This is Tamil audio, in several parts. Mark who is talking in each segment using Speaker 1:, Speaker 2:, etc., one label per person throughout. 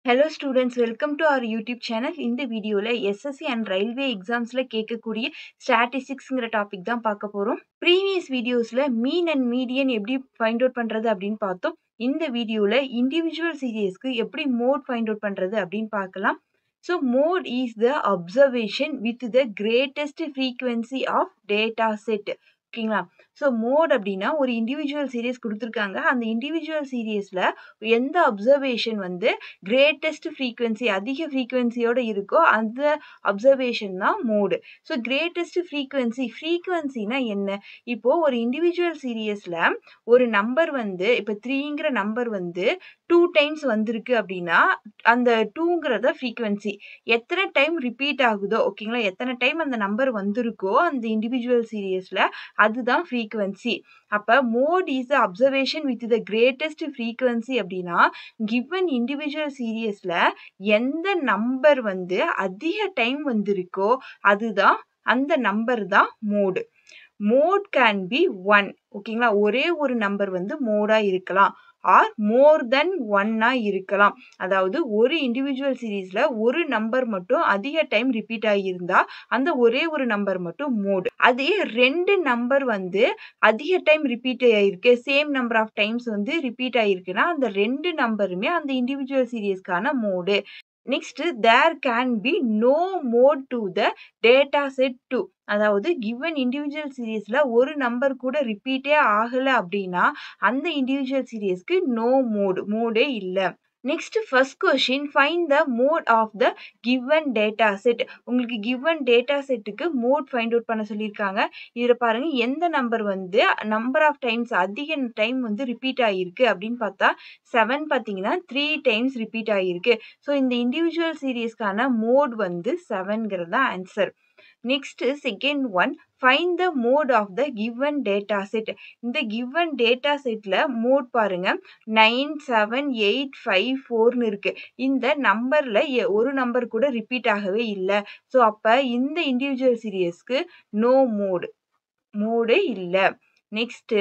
Speaker 1: Hello students, welcome to our YouTube channel. இந்த வீடியோல SSC and Railway examsல கேட்கக்கூடிய ஸ்டாட்டிஸ்டிக்ஸ்ங்கிற டாபிக் தான் பார்க்க போறோம். ப்ரீவியஸ் வீடியோஸ்ல மீன் அண்ட் மீடியன் எப்படி ஃபைண்ட் அவுட் பண்றது அப்படின்னு பார்த்தோம். இந்த வீடியோல இண்டிவிஜுவல் சீரியஸ்க்கு எப்படி மோட் ஃபைண்ட் அவுட் பண்றது அப்படின்னு பார்க்கலாம். So mode is the observation with the greatest frequency of data set. ஓகேங்களா? ஸோ மோட் அப்படின்னா ஒரு இண்டிவிஜுவல் சீரியஸ் கொடுத்துருக்காங்க. அந்த இண்டிவிஜுவல் சீரியஸ்ல எந்த அப்சர்வேஷன் வந்து கிரேட்டஸ்ட் ஃப்ரீக்வன்சி அதிக ஃப்ரீக்வன்சியோட இருக்கோ அந்த அப்சர்வேஷன் தான் மோடு. ஸோ கிரேட்டஸ்ட் ஃப்ரீக்வன்சினா என்ன? இப்போ ஒரு இண்டிவிஜுவல் சீரியஸ்ல ஒரு நம்பர் வந்து இப்போ 3ங்கிற நம்பர் வந்து 2 டைம்ஸ் வந்திருக்கு அப்படின்னா அந்த 2ங்கிறத ஃப்ரீக்வன்சி. எத்தனை டைம் ரிப்பீட் ஆகுதோ ஓகேங்களா, எத்தனை டைம் அந்த நம்பர் வந்திருக்கோ அந்த இண்டிவிஜுவல் சீரியஸ்ல அதுதான் ஃப்ரீக்வன்சி. அப்ப mode is the observation with the greatest frequency அப்படின்னா கிவன் இண்டிவிஜுவல் சீரியஸ்ல எந்த நம்பர் வந்து அதிக டைம் வந்திருக்கோ அதுதான் அந்த நம்பர் தான் மோடு. மோட் கேன் பி 1 ஓகேங்களா, ஒரே ஒரு நம்பர் வந்து மோடா இருக்கலாம் ஆர் மோர் தென் 1 இருக்கலாம். அதாவது ஒரு இண்டிவிஜுவல் சீரீஸ்ல ஒரு நம்பர் மட்டும் அதிக டைம் ரிப்பீட் ஆகியிருந்தா அந்த ஒரே ஒரு நம்பர் மட்டும் மோடு. அதே ரெண்டு நம்பர் வந்து அதிக டைம் ரிப்பீட் ஆகிருக்கு, சேம் நம்பர் ஆஃப் டைம்ஸ் வந்து ரிப்பீட் ஆகிருக்குன்னா அந்த ரெண்டு நம்பருமே அந்த இண்டிவிஜுவல் சீரீஸ்க்கான mode. Next there can be no mode to the data set 2. அதாவது கிவன் இண்டிவிஜுவல் சீரியஸ்ல ஒரு நம்பர் கூட ரிப்பீட்டே ஆகல அப்படின்னா அந்த இண்டிவிஜுவல் சீரியஸ்க்கு நோ மோடே இல்லை. Next first question, find the mode of the given data set. உங்களுக்கு கிவன் டேட்டா செட்டுக்கு மோட் ஃபைண்ட் அவுட் பண்ண சொல்லியிருக்காங்க. இதில் பாருங்க எந்த நம்பர் வந்து நம்பர் ஆஃப் டைம்ஸ் அதிக டைம் வந்து ரிப்பீட் ஆகிருக்கு அப்படின்னு பார்த்தா 7 பார்த்தீங்கன்னா 3 டைம்ஸ் ரிப்பீட் ஆகிருக்கு. ஸோ இந்த இண்டிவிஜுவல் சீரியஸ்க்கான மோட் வந்து 7ங்கிறது தான் answer. Next second one, find the mode of the given data set. இந்த கிவன் டேட்டா செட்ல மோட் பாருங்க 9 7 8 5 4ன்னு இருக்கு. இந்த நம்பர்ல ஒரு நம்பர் கூட ரிப்பீட் ஆகவே இல்லை. ஸோ அப்ப இந்த இண்டிவிஜுவல் சீரியஸ்க்கு நோ மோடே இல்லை. Next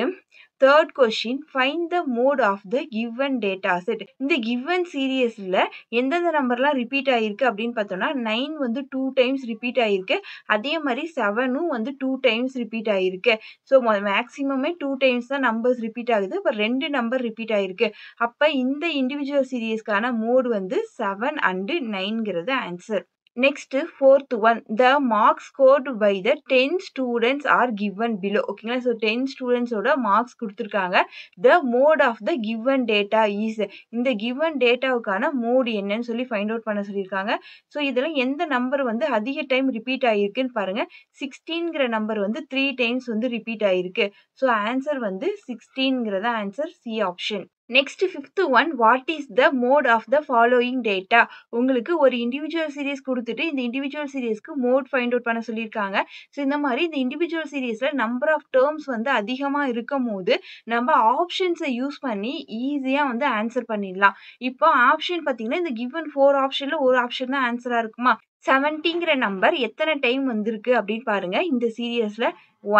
Speaker 1: third question, find the mode of the given data set. இந்த கிவன் சீரியஸ்ல எந்தெந்த நம்பர்லாம் ரிப்பீட் ஆகிருக்கு அப்படின்னு பார்த்தோம்னா 9 வந்து 2 டைம்ஸ் ரிப்பீட் ஆகிருக்கு. அதே மாதிரி 7ம் வந்து 2 டைம்ஸ் ரிப்பீட் ஆகிருக்கு. ஸோ மேக்ஸிமமே 2 டைம்ஸ் தான் நம்பர்ஸ் ரிப்பீட் ஆகுது. இப்போ 2 நம்பர் ரிப்பீட் ஆகிருக்கு. அப்போ இந்த இண்டிவிஜுவல் சீரியஸ்க்கான மோட் வந்து 7 and 9ங்கிறது answer. Next fourth one, the marks scored by the 10 students are given below. ஓகேங்களா, ஸோ 10 ஸ்டூடெண்ட்ஸோட மார்க்ஸ் கொடுத்துருக்காங்க. The mode of the given data is. இந்த கிவன் டேட்டாவுக்கான மோடு என்னன்னு சொல்லி ஃபைண்ட் அவுட் பண்ண சொல்லியிருக்காங்க. ஸோ இதில் எந்த நம்பர் வந்து அதிக டைம் ரிப்பீட் ஆகிருக்குன்னு பாருங்க. 16ங்கிற நம்பர் வந்து 3 டைம்ஸ் வந்து ரிப்பீட் ஆகிருக்கு. ஸோ ஆன்சர் வந்து 16ங்கிறத answer, C option. Next fifth one, what is the mode of the following data. உங்களுக்கு ஒரு இண்டிவிஜுவல் சீரியஸ் கொடுத்துட்டு இந்த இண்டிவிஜுவல் சீரியஸ்க்கு மோட் ஃபைண்ட் அவுட் பண்ண சொல்லியிருக்காங்க. ஸோ இந்த மாதிரி இந்த இண்டிவிஜுவல் சீரியஸ்ல நம்பர் ஆஃப் டேர்ம்ஸ் வந்து அதிகமாக இருக்கும் போது நம்ம ஆப்ஷன்ஸை யூஸ் பண்ணி ஈஸியாக வந்து ஆன்சர் பண்ணிடலாம். இப்போ ஆப்ஷன் பார்த்தீங்கன்னா இந்த கிவன் 4 ஆப்ஷன்ல ஒரு ஆப்ஷன் தான் ஆன்சராக இருக்குமா. 70ங்கிற நம்பர் எத்தனை டைம் வந்திருக்கு அப்படின்னு பாருங்க. இந்த சீரியஸ்ல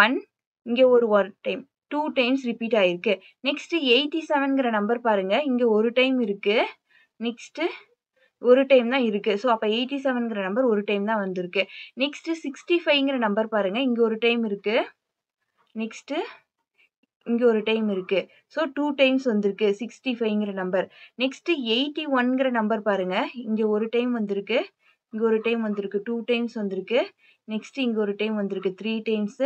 Speaker 1: 1, இங்கே ஒரு டைம் 2 டைம்ஸ் ரிப்பீட் ஆயிருக்கு. நெக்ஸ்ட் 87ங்கிற நம்பர் பாருங்க, இங்க ஒரு டைம் இருக்கு. நெக்ஸ்ட் ஒரு டைம் தான் இருக்கு. ஸோ அப்போ 87ங்கிற நம்பர் ஒரு டைம் தான் வந்திருக்கு. நெக்ஸ்ட் 65ங்கிற நம்பர் பாருங்க, இங்க ஒரு டைம் இருக்கு. நெக்ஸ்ட் இங்க ஒரு டைம் இருக்கு. ஸோ 2 டைம்ஸ் வந்திருக்கு 65ங்கிற நம்பர். நெக்ஸ்ட் 81ங்கிற நம்பர் பாருங்க, இங்க ஒரு டைம் வந்திருக்கு, இங்க ஒரு டைம் வந்திருக்கு, 2 டைம்ஸ் வந்திருக்கு. நெக்ஸ்ட் இங்க ஒரு டைம் வந்திருக்கு 3 டைம்ஸ்.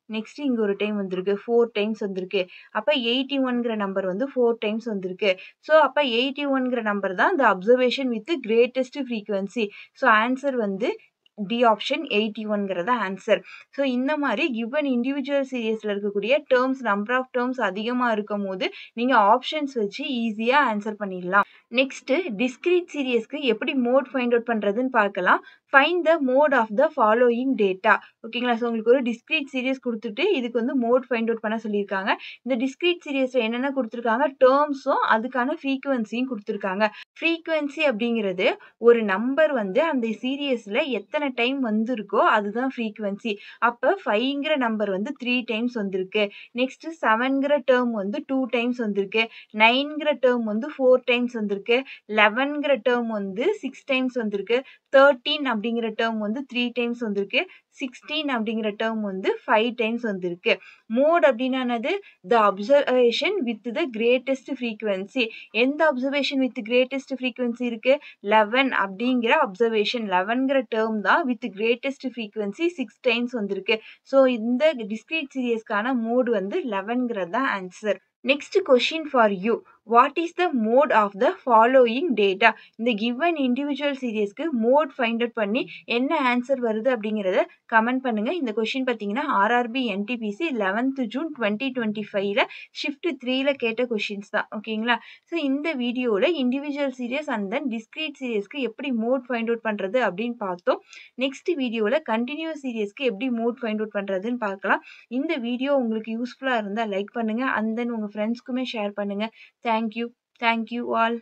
Speaker 1: நெக்ஸ்ட் இங்க ஒரு டைம் வந்திருக்கு 4 டைம்ஸ் வந்திருக்கு. அப்ப 81ங்கிற நம்பர் வந்து 4 டைம்ஸ் வந்திருக்கு. ஸோ அப்ப 81ங்கிற நம்பர் தான் இந்த observation with greatest frequency. So answer வந்து டி ஆப்ஷன் 81ங்கிறத ஆன்சர். ஸோ இந்த மாதிரி கிவன் இண்டிவிஜுவல் சீரியஸ்ல இருக்கக்கூடிய டேர்ம்ஸ் நம்பர் ஆஃப் டேர்ம்ஸ் அதிகமாக இருக்கும் போது நீங்க ஆப்ஷன்ஸ் வச்சு ஈஸியா ஆன்சர் பண்ணிடலாம். நெக்ஸ்ட் டிஸ்கிரீட் சீரியஸ்க்கு எப்படி மோட் ஃபைண்ட் அவுட் பண்றதுன்னு பார்க்கலாம். Find the mode of the following data. ஓகேங்களா, ஸோ உங்களுக்கு ஒரு டிஸ்கிரீட் சீரியஸ் கொடுத்துட்டு இதுக்கு வந்து மோட் ஃபைண்ட் அவுட் பண்ண சொல்லியிருக்காங்க. இந்த டிஸ்கிரீட் சீரியஸ்ல என்னென்ன கொடுத்துருக்காங்க, டேர்ம்ஸும் அதுக்கான ஃப்ரீக்வன்சியும் கொடுத்துருக்காங்க. ஃப்ரீக்வன்சி அப்படிங்கிறது ஒரு நம்பர் வந்து அந்த சீரியஸ்ல எத்தனை டைம் வந்திருக்கோ அதுதான் ஃப்ரீக்வன்சி. அப்போ 5ங்கிற நம்பர் வந்து 3 டைம்ஸ் வந்திருக்கு. நெக்ஸ்ட் 7ங்கிற டேர்ம் வந்து 2 டைம்ஸ் வந்திருக்கு. 9ங்கிற டேர்ம் வந்து 4 டைம்ஸ் வந்திருக்கு. வந்திருக்கு. 11ங்கிற டெர்ம் வந்து 6 டைம்ஸ் வந்திருக்கு. 13 அப்படிங்கிற டெர்ம் வந்து 3 டைம்ஸ் வந்திருக்கு. 16 அப்படிங்கிற டெர்ம் வந்து 5 டைம்ஸ் வந்திருக்கு. மோட் அப்படின்னா என்னது? The observation with the greatest frequency. எந்த அப்சர்வேஷன் வித் கிரேட்டஸ்ட் ஃப்ரீக்வன்சி இருக்கு? 11 அப்படிங்கிற அப்சர்வேஷன் 11ங்கிற டெர்ம் தான் வித் கிரேட்டஸ்ட் ஃப்ரீக்வன்சி 6 டைம்ஸ் வந்திருக்கு. ஸோ இந்த டிஸ்கிரீட் சீரியஸ்க்கான மோட் வந்து 11ங்கிறது தான் answer. Next question for you. What is the mode of the following data? இந்த கிவன் இண்டிவிஜுவல் சீரியஸ்க்கு மோட் ஃபைண்ட் அவுட் பண்ணி என்ன ஆன்சர் வருது அப்படிங்கிறத கமெண்ட் பண்ணுங்க. இந்த கொஸ்டின் பார்த்தீங்கன்னா ஆர்ஆர்பி என்டிபிசி 11th ஜூன் 2025ல ஷிஃப்ட் 3ல கேட்ட கொஸ்டின்ஸ் தான். ஓகேங்களா? ஸோ இந்த வீடியோவில் individual series and then discrete சீரியஸ்க்கு எப்படி மோட் ஃபைண்ட் அவுட் பண்ணுறது அப்படின்னு பார்த்தோம். நெக்ஸ்ட் வீடியோவில் கண்டினியூஸ் சீரியஸ்க்கு எப்படி மோட் ஃபைண்ட் அவுட் பண்ணுறதுன்னு பார்க்கலாம். இந்த வீடியோ உங்களுக்கு யூஸ்ஃபுல்லாக இருந்தால் லைக் பண்ணுங்கள் அண்ட் தென் உங்கள் ஃப்ரெண்ட்ஸ்க்குமே ஷேர் பண்ணுங்கள். தேங்க்யூ. Thank you all.